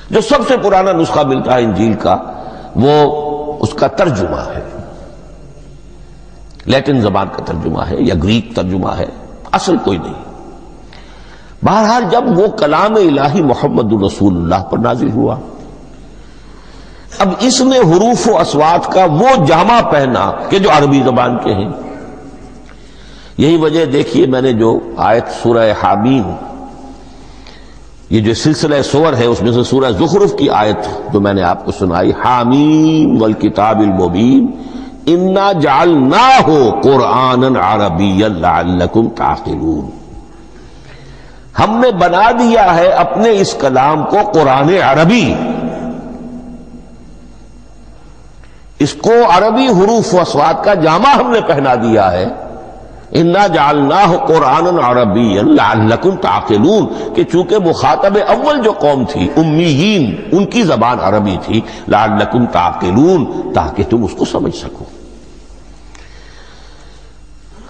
جو سب سے پرانا نسخہ ملتا ہے انجیل کا وہ اس کا ترجمہ ہے، لیٹن زبان کا ترجمہ ہے یا گریک ترجمہ ہے، اصل کوئی نہیں۔ بہرحال جب وہ کلام الہی محمد الرسول اللہ پر نازل ہوا، اب اس نے حروف و اصوات کا وہ جامہ پہنا کہ جو عربی زبان کے ہیں۔ یہی وجہ دیکھیے، میں نے جو آیت سورہ حامیم، یہ جو سلسلہ سور ہے اس میں سے سورہ زخرف کی آیت جو میں نے آپ کو سنائی، حامیم والکتاب المبین انا جعلناہ قرآنا عربیا لعلکم تعقلون، ہم نے بنا دیا ہے اپنے اس کلام کو قرآن عربی، اس کو عربی حروف و اصوات کا جامہ ہم نے پہنا دیا ہے، انا جعلناہ قرآنا عربیا لعلکم تعقلون، کہ چونکہ مخاطب اول جو قوم تھی امیین، ان کی زبان عربی تھی، لعلکم تعقلون، تاکہ تم اس کو سمجھ سکو۔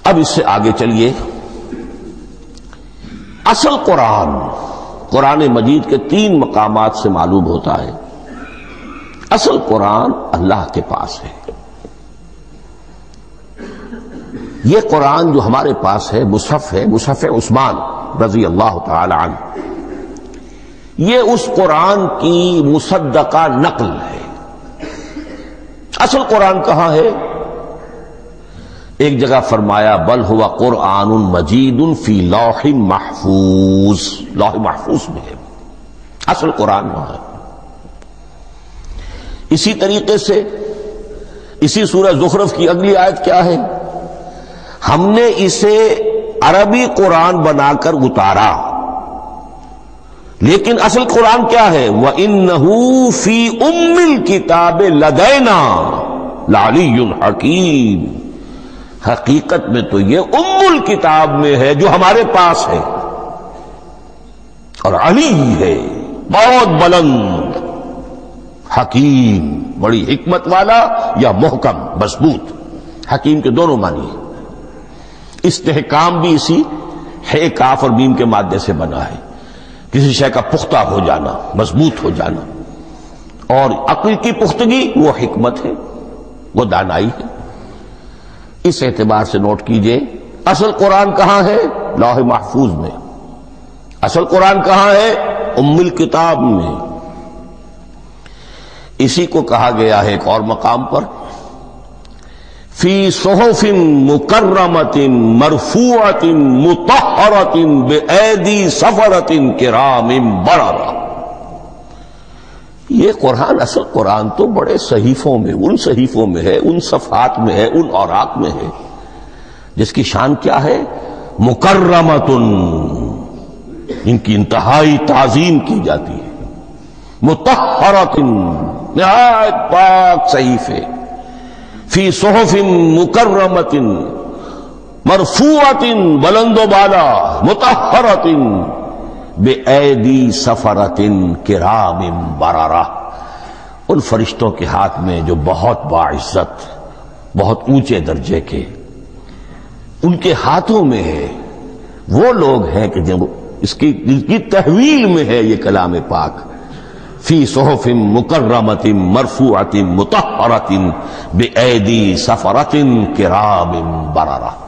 اب اس سے آگے چلیے، اصل قرآن مجید کے 3 مقامات سے معلوم ہوتا ہے، اصل قرآن اللہ کے پاس ہے۔ یہ قرآن جو ہمارے پاس ہے مصحف عثمان رضی اللہ تعالی عنہ، یہ اس قرآن کی مصدقہ نقل ہے۔ اصل قرآن کہاں ہے؟ ایک جگہ فرمایا بل ہوا قرآن مجید فی لوح محفوظ، لوح محفوظ میں ہے، اصل قرآن وہاں ہے۔ اسی طریقے سے اسی سورہ زخرف کی اگلی آیت کیا ہے؟ ہم نے اسے عربی قرآن بنا کر اتارا، لیکن اصل قرآن کیا ہے؟ وَإِنَّهُ فِي أُمِّ الْكِتَابِ لَدَيْنَا لَعَلِيٌّ حَكِيمٌ، حقیقت میں تو یہ ام الکتاب میں ہے جو ہمارے پاس ہے، اور علی ہے، بہت بلند، حکیم، بڑی حکمت والا، یا محکم مضبوط۔ حکیم کے دونوں معنی ہیں، استحکام بھی اسی ہے کاف اور میم کے مادے سے بنا ہے، کسی شے کا پختہ ہو جانا، مضبوط ہو جانا، اور عقل کی پختگی وہ حکمت ہے، وہ دانائی ہے۔ اس اعتبار سے نوٹ کیجئے، اصل قرآن کہاں ہے؟ لوح محفوظ میں۔ اصل قرآن کہاں ہے؟ ام الکتاب میں۔ اسی کو کہا گیا ہے ایک اور مقام پر، فی صحف مکرمۃ مرفوعۃ مطہرۃ بأیدی سفرۃ کرام بررہ۔ یہ قرآن، اصل قرآن تو بڑے صحیفوں میں، ان صحیفوں میں ہے، ان صفحات میں ہے، ان اوراق میں ہے، جس کی شان کیا ہے؟ مکرمۃ، ان کی انتہائی تعظیم کی جاتی ہے، مطہرۃ، نہایت پاک صحیفے، فی صحف مکرمۃ مرفوعۃ، بلند و بالا، مطہرۃ بِأَيْدِي سَفَرَةٍ كِرَامٍ بَرَرَةٍ، ان فرشتوں کے ہاتھ میں جو بہت باعزت، بہت اونچے درجے کے، ان کے ہاتھوں میں ہے۔ وہ لوگ ہیں کہ جب اس کی تحویل میں ہے یہ کلام پاک، فی صحف مکرمۃ مرفوعۃ مطہرۃ بِأَيْدِي سَفَرَةٍ كِرَامٍ بَرَرَةٍ۔